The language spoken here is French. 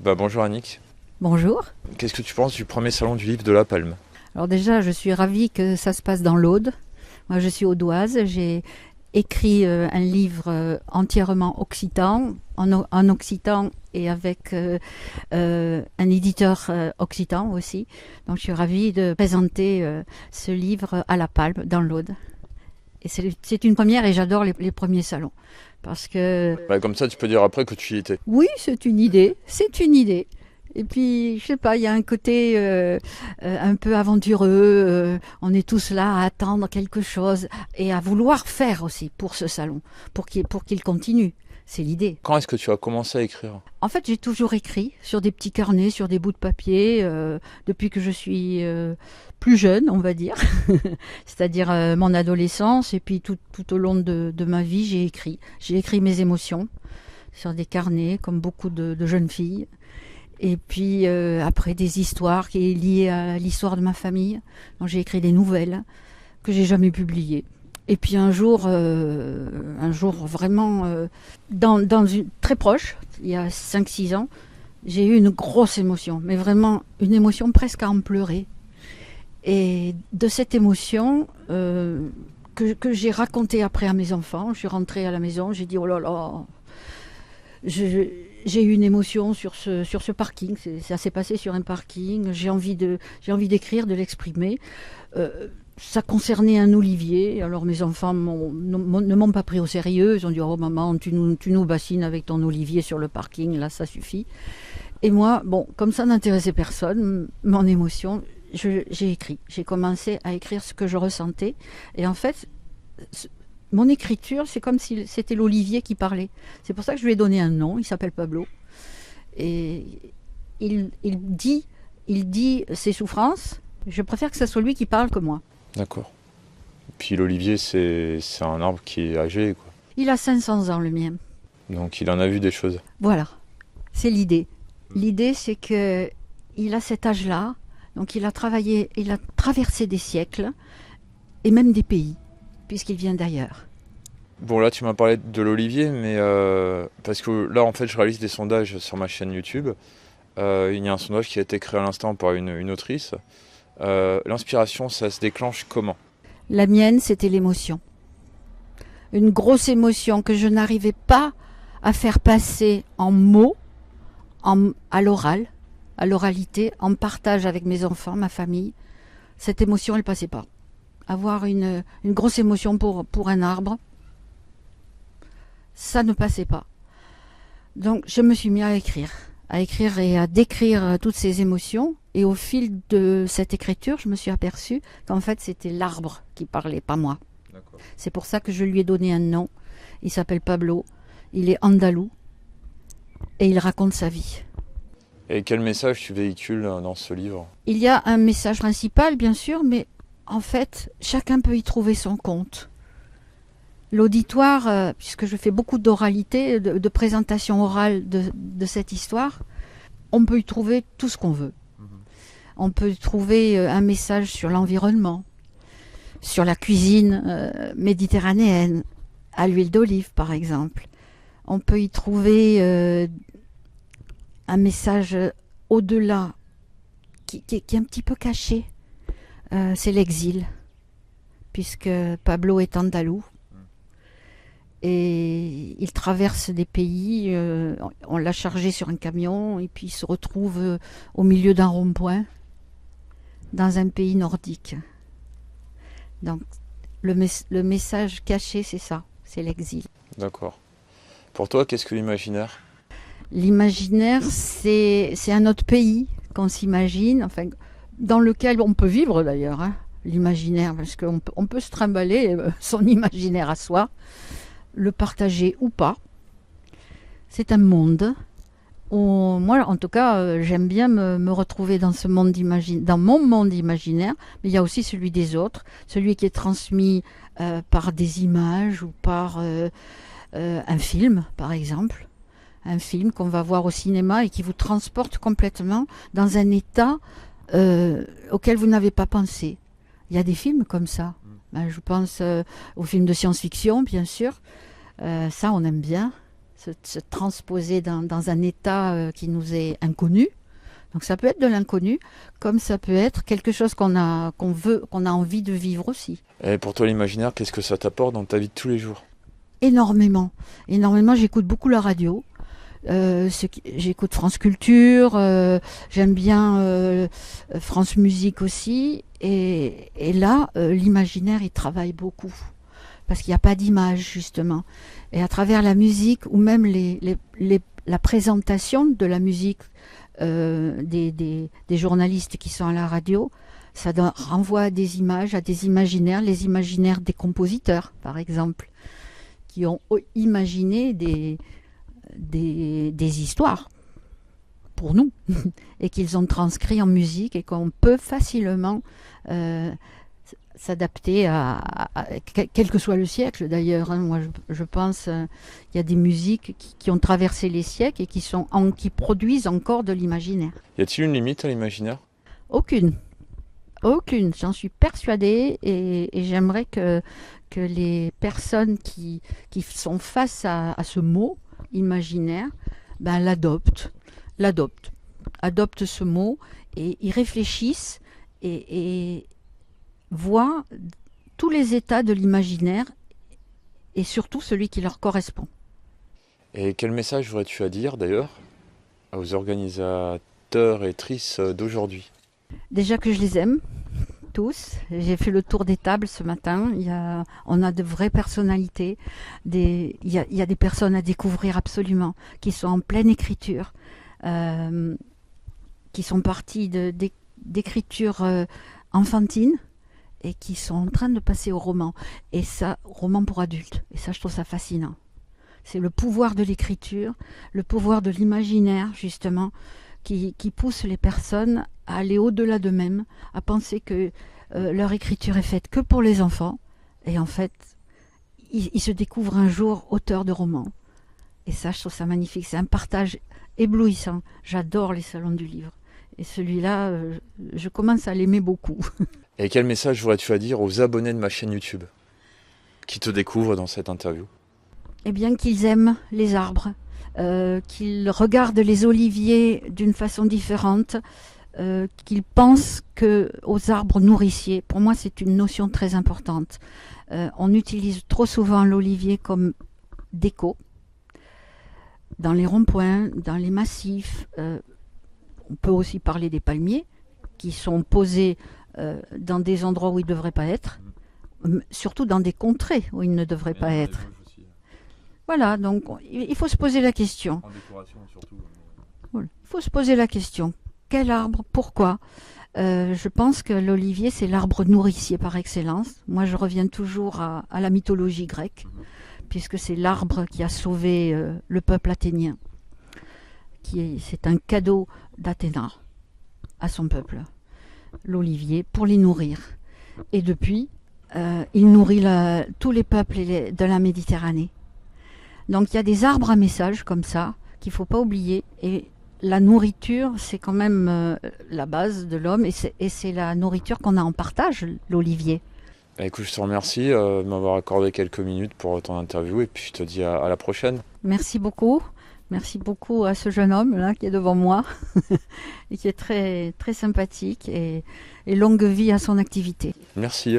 Bonjour Annick. Bonjour. Qu'est-ce que tu penses du premier salon du livre de La Palme? Alors déjà, je suis ravie que ça se passe dans l'Aude. Moi, je suis audoise. J'ai écrit un livre entièrement occitan, en occitan et avec un éditeur occitan aussi. Donc, je suis ravie de présenter ce livre à La Palme, dans l'Aude. Et c'est une première et j'adore les premiers salons. Parce que, Comme ça, tu peux dire après que tu y étais. oui, c'est une idée. C'est une idée. Et puis, je sais pas, il y a un côté un peu aventureux. On est tous là à attendre quelque chose et à vouloir faire aussi pour ce salon, pour qu'il continue. C'est l'idée. Quand est-ce que tu as commencé à écrire? En fait, j'ai toujours écrit sur des petits carnets, sur des bouts de papier, depuis que je suis plus jeune, on va dire. C'est-à-dire mon adolescence et puis tout au long de ma vie, j'ai écrit. J'ai écrit mes émotions sur des carnets, comme beaucoup de jeunes filles. Et puis après des histoires qui est liées à l'histoire de ma famille. Donc j'ai écrit des nouvelles que j'ai jamais publiées. Et puis un jour vraiment dans une très proche, il y a 5-6 ans, j'ai eu une grosse émotion, mais vraiment une émotion presque à en pleurer. Et de cette émotion que j'ai racontée après à mes enfants, je suis rentrée à la maison, j'ai dit oh là là. J'ai eu une émotion sur ce parking. Ça s'est passé sur un parking. J'ai envie d'écrire, de l'exprimer. Ça concernait un olivier. Alors mes enfants ne m'ont pas pris au sérieux. Ils ont dit oh maman, tu nous bassines avec ton olivier sur le parking. Là, ça suffit. Et moi, bon, comme ça n'intéressait personne, mon émotion, j'ai écrit. J'ai commencé à écrire ce que je ressentais. Et en fait, mon écriture, c'est comme si c'était l'olivier qui parlait. C'est pour ça que je lui ai donné un nom, il s'appelle Pablo. Et il dit ses souffrances. Je préfère que ce soit lui qui parle que moi. D'accord. Puis l'olivier, c'est un arbre qui est âgé, quoi. Il a 500 ans, le mien. Donc il en a vu des choses. Voilà, c'est l'idée. L'idée, c'est que il a cet âge-là, donc il a travaillé, il a traversé des siècles et même des pays, puisqu'il vient d'ailleurs. Bon, là, tu m'as parlé de l'olivier, mais parce que là, en fait, je réalise des sondages sur ma chaîne YouTube. Il y a un sondage qui a été créé à l'instant par une autrice. L'inspiration, ça se déclenche comment? La mienne, c'était l'émotion. Une grosse émotion que je n'arrivais pas à faire passer en mots, à l'oral, à l'oralité, en partage avec mes enfants, ma famille. Cette émotion, elle passait pas. Avoir une grosse émotion pour un arbre, ça ne passait pas. Donc je me suis mis à écrire et à décrire toutes ces émotions. Et au fil de cette écriture, je me suis aperçue qu'en fait c'était l'arbre qui parlait, pas moi. D'accord. C'est pour ça que je lui ai donné un nom. Il s'appelle Pablo, il est andalou et il raconte sa vie. Et quel message tu véhicules dans ce livre? Il y a un message principal bien sûr, mais en fait chacun peut y trouver son compte. L'auditoire, puisque je fais beaucoup d'oralité, de présentation orale de cette histoire, on peut y trouver tout ce qu'on veut. On peut y trouver un message sur l'environnement, sur la cuisine méditerranéenne, à l'huile d'olive par exemple. On peut y trouver un message au-delà, qui est un petit peu caché. C'est l'exil, puisque Pablo est andalou. Et il traverse des pays, on l'a chargé sur un camion et puis il se retrouve au milieu d'un rond-point dans un pays nordique. Donc le message caché, c'est ça, c'est l'exil. D'accord. Pour toi, qu'est-ce que l'imaginaire? L'imaginaire, c'est un autre pays qu'on s'imagine, enfin, dans lequel on peut vivre d'ailleurs, hein, l'imaginaire, parce qu'on peut se trimballer son imaginaire à soi, le partager ou pas. C'est un monde où, moi en tout cas, j'aime bien me retrouver dans dans mon monde imaginaire, mais il y a aussi celui des autres, celui qui est transmis par des images ou par un film par exemple, un film qu'on va voir au cinéma et qui vous transporte complètement dans un état auquel vous n'avez pas pensé. Il y a des films comme ça. Je pense aux films de science-fiction, bien sûr. Ça, on aime bien. se transposer dans un état qui nous est inconnu. Donc ça peut être de l'inconnu, comme ça peut être quelque chose qu'on a envie de vivre aussi. Et pour toi, l'imaginaire, qu'est-ce que ça t'apporte dans ta vie de tous les jours? Énormément. Énormément, j'écoute beaucoup la radio. J'écoute France Culture, j'aime bien France Musique aussi. Et là, l'imaginaire, il travaille beaucoup. Parce qu'il n'y a pas d'image, justement. Et à travers la musique, ou même la présentation de la musique des journalistes qui sont à la radio, ça renvoie à des images, à des imaginaires, les imaginaires des compositeurs, par exemple, qui ont imaginé des histoires pour nous et qu'ils ont transcrit en musique et qu'on peut facilement s'adapter quel que soit le siècle d'ailleurs. Moi je pense il y a des musiques qui ont traversé les siècles et qui produisent encore de l'imaginaire. Y a-t-il une limite à l'imaginaire? Aucune, j'en suis persuadée et j'aimerais que les personnes qui sont face à ce mot imaginaire l'adoptent ce mot et y réfléchissent et voient tous les états de l'imaginaire et surtout celui qui leur correspond. Et quel message voudrais-tu à dire d'ailleurs aux organisateurs et trices d'aujourd'hui? Déjà que je les aime tous, j'ai fait le tour des tables ce matin, on a de vraies personnalités, il y a des personnes à découvrir absolument, qui sont en pleine écriture, qui sont parties d'écriture enfantine, et qui sont en train de passer au roman. Et ça, roman pour adultes. Et ça, je trouve ça fascinant. C'est le pouvoir de l'écriture, le pouvoir de l'imaginaire, justement, qui pousse les personnes à aller au-delà d'eux-mêmes, à penser que leur écriture est faite que pour les enfants. Et en fait, ils se découvrent un jour auteurs de romans. Et ça, je trouve ça magnifique. C'est un partage éblouissant. J'adore les salons du livre. Et celui-là, je commence à l'aimer beaucoup. Et quel message voudrais-tu à dire aux abonnés de ma chaîne YouTube qui te découvrent dans cette interview? Eh bien, qu'ils aiment les arbres, qu'ils regardent les oliviers d'une façon différente, qu'ils pensent aux arbres nourriciers. Pour moi, c'est une notion très importante. On utilise trop souvent l'olivier comme déco, dans les ronds-points, dans les massifs. On peut aussi parler des palmiers, qui sont posés dans des endroits où ils ne devraient pas être, surtout dans des contrées où ils ne devraient pas être. Voilà, donc il faut se poser la question. En décoration surtout. Il faut se poser la question. Quel arbre? Pourquoi? Je pense que l'olivier, c'est l'arbre nourricier par excellence. Moi, je reviens toujours à la mythologie grecque, puisque c'est l'arbre qui a sauvé le peuple athénien. C'est un cadeau d'Athéna à son peuple, l'olivier, pour les nourrir. Et depuis, il nourrit tous les peuples de la Méditerranée. Donc il y a des arbres à message comme ça, qu'il ne faut pas oublier. Et la nourriture, c'est quand même la base de l'homme, et c'est la nourriture qu'on a en partage, l'olivier. Écoute, je te remercie de m'avoir accordé quelques minutes pour ton interview, et puis je te dis à la prochaine. Merci beaucoup. Merci beaucoup à ce jeune homme là qui est devant moi et qui est très, très sympathique et longue vie à son activité. Merci.